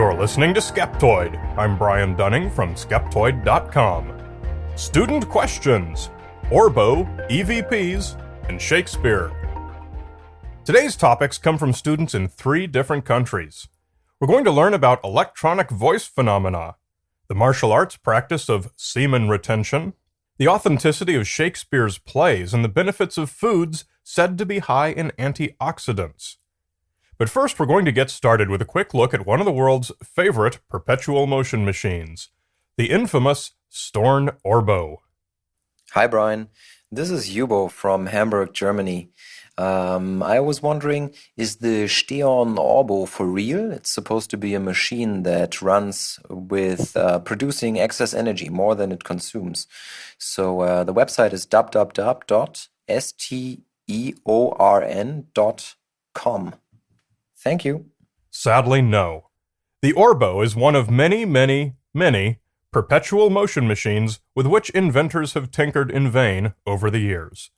You're listening to Skeptoid. I'm Brian Dunning from Skeptoid.com. Student questions, Orbo, EVPs, and Shakespeare. Today's topics come from students in 3 different countries. We're going to learn about electronic voice phenomena, the martial arts practice of semen retention, the authenticity of Shakespeare's plays, and the benefits of foods said to be high in antioxidants. But first, we're going to get started with a quick look at one of the world's favorite perpetual motion machines, the infamous Storn Orbo. Hi, Brian. This is Yubo from Hamburg, Germany. I was wondering, is the Storn Orbo for real? It's supposed to be a machine that runs with producing excess energy, more than it consumes. So the website is www.steorn.com. Thank you. Sadly, no. The Orbo is one of many perpetual motion machines with which inventors have tinkered in vain over the years.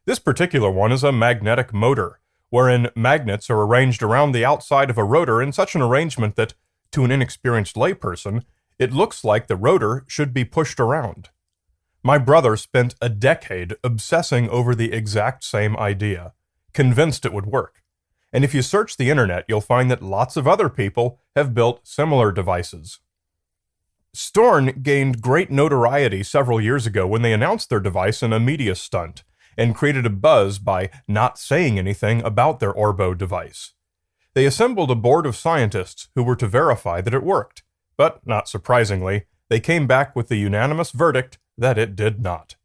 This particular one is a magnetic motor, wherein magnets are arranged around the outside of a rotor in such an arrangement that, to an inexperienced layperson, it looks like the rotor should be pushed around. My brother spent a decade obsessing over the exact same idea, convinced it would work. And if you search the internet, you'll find that lots of other people have built similar devices. Storn gained great notoriety several years ago when they announced their device in a media stunt and created a buzz by not saying anything about their Orbo device. They assembled a board of scientists who were to verify that it worked, but not surprisingly, they came back with the unanimous verdict that it did not.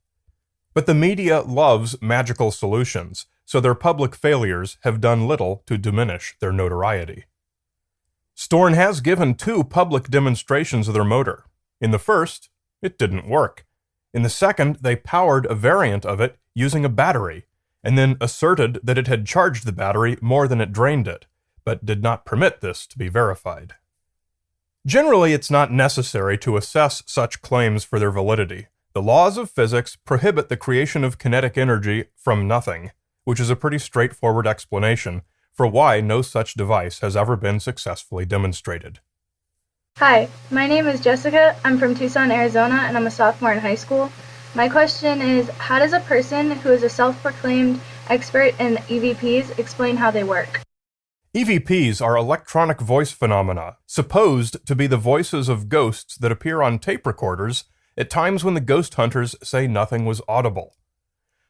But the media loves magical solutions, so their public failures have done little to diminish their notoriety. Storn has given 2 public demonstrations of their motor. In the first, it didn't work. In the second, they powered a variant of it using a battery, and then asserted that it had charged the battery more than it drained it, but did not permit this to be verified. Generally, it's not necessary to assess such claims for their validity. The laws of physics prohibit the creation of kinetic energy from nothing, which is a pretty straightforward explanation for why no such device has ever been successfully demonstrated. Hi, my name is Jessica. I'm from Tucson, Arizona, and I'm a sophomore in high school. My question is, how does a person who is a self-proclaimed expert in EVPs explain how they work? EVPs are electronic voice phenomena, supposed to be the voices of ghosts that appear on tape recorders at times when the ghost hunters say nothing was audible.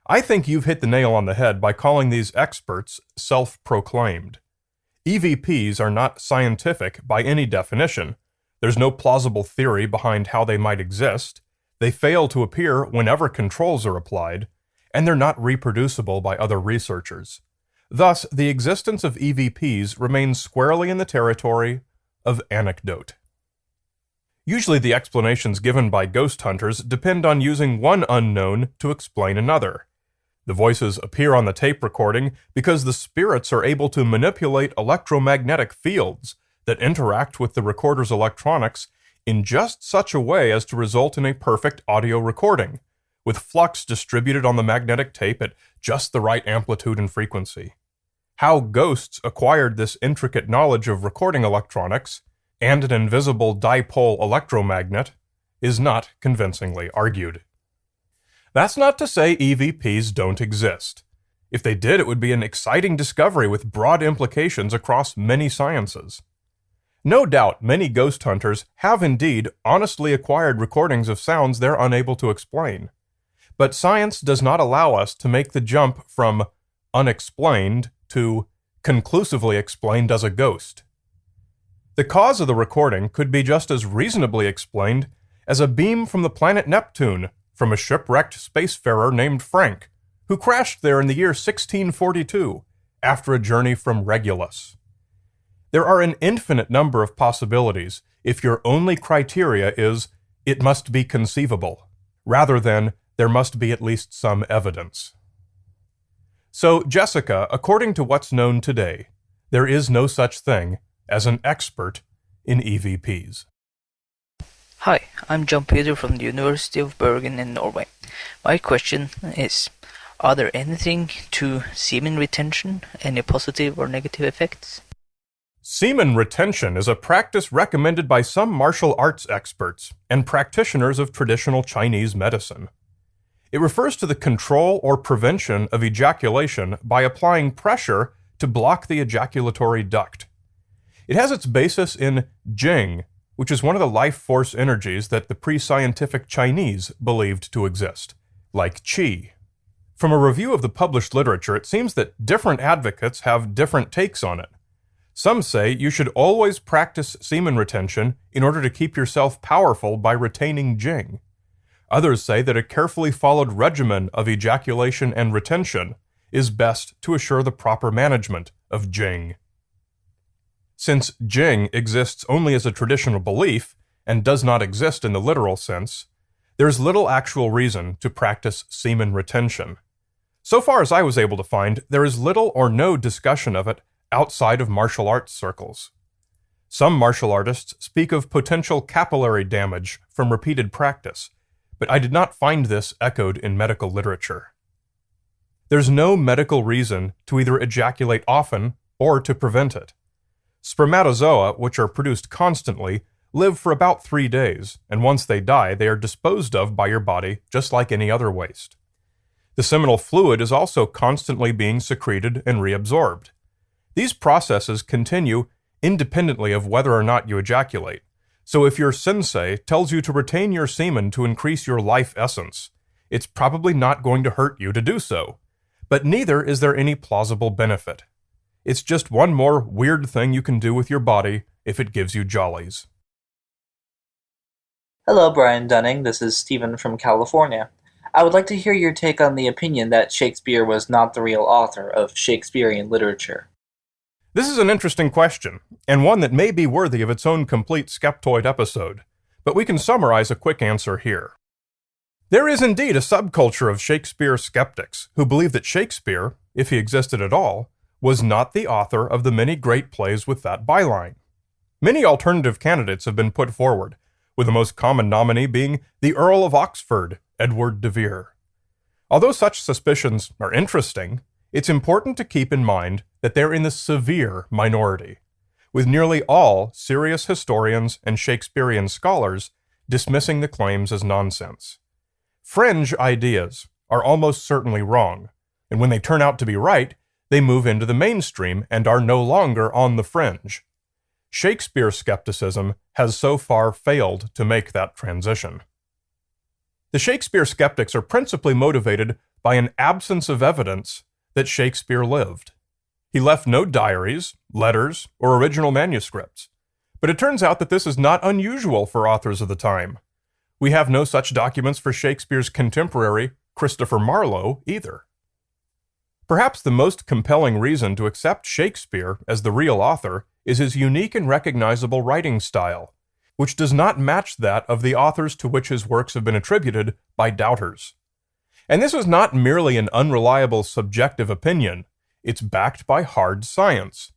I think you've hit the nail on the head by calling these experts self-proclaimed. EVPs are not scientific by any definition. There's no plausible theory behind how they might exist. They fail to appear whenever controls are applied, and they're not reproducible by other researchers. Thus, the existence of EVPs remains squarely in the territory of anecdote. Usually the explanations given by ghost hunters depend on using one unknown to explain another. The voices appear on the tape recording because the spirits are able to manipulate electromagnetic fields that interact with the recorder's electronics in just such a way as to result in a perfect audio recording, with flux distributed on the magnetic tape at just the right amplitude and frequency. How ghosts acquired this intricate knowledge of recording electronics and an invisible dipole electromagnet is not convincingly argued. That's not to say EVPs don't exist. If they did, it would be an exciting discovery with broad implications across many sciences. No doubt many ghost hunters have indeed honestly acquired recordings of sounds they're unable to explain. But science does not allow us to make the jump from unexplained to conclusively explained as a ghost. The cause of the recording could be just as reasonably explained as a beam from the planet Neptune from a shipwrecked spacefarer named Frank, who crashed there in the year 1642 after a journey from Regulus. There are an infinite number of possibilities if your only criteria is, it must be conceivable, rather than, there must be at least some evidence. So, Jessica, according to what's known today, there is no such thing as an expert in EVPs. Hi, I'm John Peter from the University of Bergen in Norway. My question is, are there anything to semen retention, any positive or negative effects? Semen retention is a practice recommended by some martial arts experts and practitioners of traditional Chinese medicine. It refers to the control or prevention of ejaculation by applying pressure to block the ejaculatory duct. It has its basis in Jing, which is one of the life force energies that the pre-scientific Chinese believed to exist, like qi. From a review of the published literature, it seems that different advocates have different takes on it. Some say you should always practice semen retention in order to keep yourself powerful by retaining Jing. Others say that a carefully followed regimen of ejaculation and retention is best to assure the proper management of Jing. Since Jing exists only as a traditional belief and does not exist in the literal sense, there is little actual reason to practice semen retention. So far as I was able to find, there is little or no discussion of it outside of martial arts circles. Some martial artists speak of potential capillary damage from repeated practice, but I did not find this echoed in medical literature. There's no medical reason to either ejaculate often or to prevent it. Spermatozoa, which are produced constantly, live for about 3 days, and once they die, they are disposed of by your body just like any other waste. The seminal fluid is also constantly being secreted and reabsorbed. These processes continue independently of whether or not you ejaculate. So if your sensei tells you to retain your semen to increase your life essence, it's probably not going to hurt you to do so. But neither is there any plausible benefit. It's just one more weird thing you can do with your body if it gives you jollies. Hello, Brian Dunning. This is Stephen from California. I would like to hear your take on the opinion that Shakespeare was not the real author of Shakespearean literature. This is an interesting question, and one that may be worthy of its own complete Skeptoid episode, but we can summarize a quick answer here. There is indeed a subculture of Shakespeare skeptics who believe that Shakespeare, if he existed at all, was not the author of the many great plays with that byline. Many alternative candidates have been put forward, with the most common nominee being the Earl of Oxford, Edward de Vere. Although such suspicions are interesting, it's important to keep in mind that they're in the severe minority, with nearly all serious historians and Shakespearean scholars dismissing the claims as nonsense. Fringe ideas are almost certainly wrong, and when they turn out to be right, they move into the mainstream and are no longer on the fringe. Shakespeare skepticism has so far failed to make that transition. The Shakespeare skeptics are principally motivated by an absence of evidence that Shakespeare lived. He left no diaries, letters, or original manuscripts. But it turns out that this is not unusual for authors of the time. We have no such documents for Shakespeare's contemporary, Christopher Marlowe, either. Perhaps the most compelling reason to accept Shakespeare as the real author is his unique and recognizable writing style, which does not match that of the authors to which his works have been attributed by doubters. And this is not merely an unreliable subjective opinion, it's backed by hard science.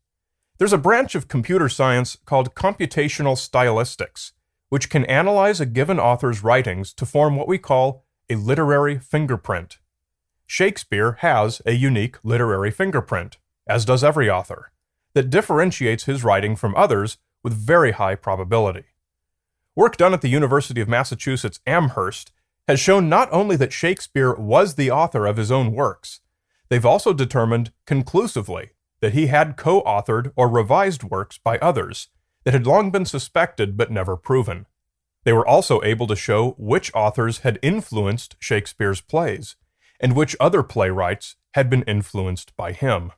There's a branch of computer science called computational stylistics, which can analyze a given author's writings to form what we call a literary fingerprint. Shakespeare has a unique literary fingerprint, as does every author, that differentiates his writing from others with very high probability. Work done at the University of Massachusetts Amherst has shown not only that Shakespeare was the author of his own works, they've also determined conclusively that he had co-authored or revised works by others that had long been suspected but never proven. They were also able to show which authors had influenced Shakespeare's plays, and which other playwrights had been influenced by him.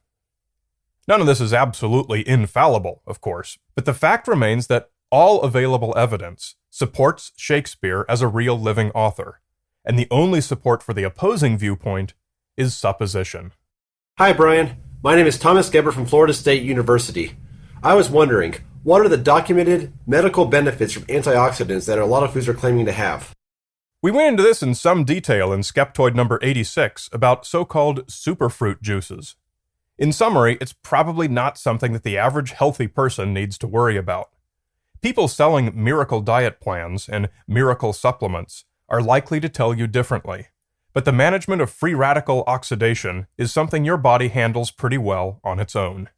None of this is absolutely infallible, of course, but the fact remains that all available evidence supports Shakespeare as a real living author, and the only support for the opposing viewpoint is supposition. Hi, Brian. My name is Thomas Geber from Florida State University. I was wondering, what are the documented medical benefits from antioxidants that a lot of foods are claiming to have? We went into this in some detail in Skeptoid number 86 about so-called superfruit juices. In summary, it's probably not something that the average healthy person needs to worry about. People selling miracle diet plans and miracle supplements are likely to tell you differently, but the management of free radical oxidation is something your body handles pretty well on its own.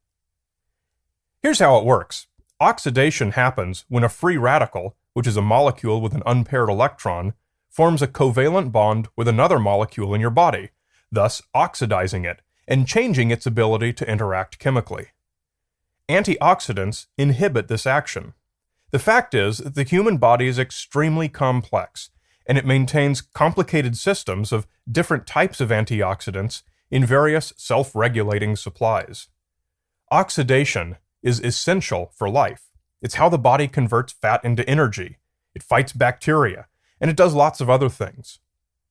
Here's how it works. Oxidation happens when a free radical, which is a molecule with an unpaired electron, forms a covalent bond with another molecule in your body, thus oxidizing it and changing its ability to interact chemically. Antioxidants inhibit this action. The fact is that the human body is extremely complex, and it maintains complicated systems of different types of antioxidants in various self-regulating supplies. Oxidation is essential for life. It's how the body converts fat into energy. It fights bacteria, and it does lots of other things.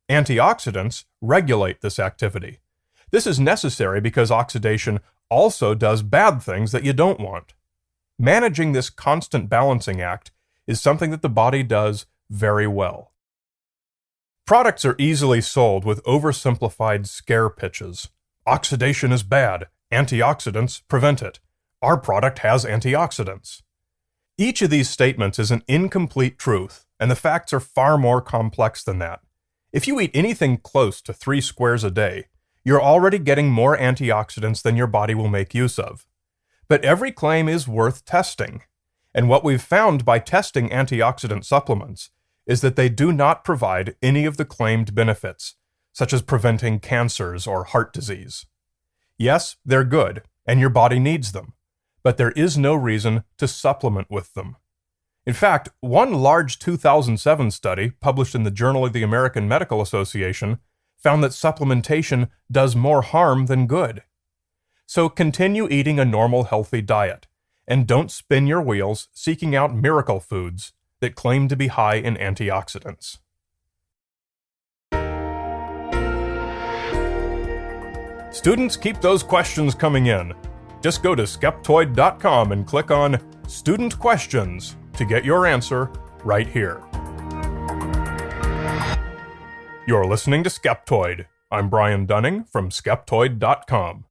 Antioxidants regulate this activity. This is necessary because oxidation also does bad things that you don't want. Managing this constant balancing act is something that the body does very well. Products are easily sold with oversimplified scare pitches. Oxidation is bad. Antioxidants prevent it. Our product has antioxidants. Each of these statements is an incomplete truth, and the facts are far more complex than that. If you eat anything close to 3 squares a day, you're already getting more antioxidants than your body will make use of. But every claim is worth testing, and what we've found by testing antioxidant supplements is that they do not provide any of the claimed benefits, such as preventing cancers or heart disease. Yes, they're good, and your body needs them, but there is no reason to supplement with them. In fact, one large 2007 study published in the Journal of the American Medical Association found that supplementation does more harm than good. So continue eating a normal, healthy diet, and don't spin your wheels seeking out miracle foods that claim to be high in antioxidants. Students, keep those questions coming in. Just go to Skeptoid.com and click on Student Questions to get your answer right here. You're listening to Skeptoid. I'm Brian Dunning from Skeptoid.com.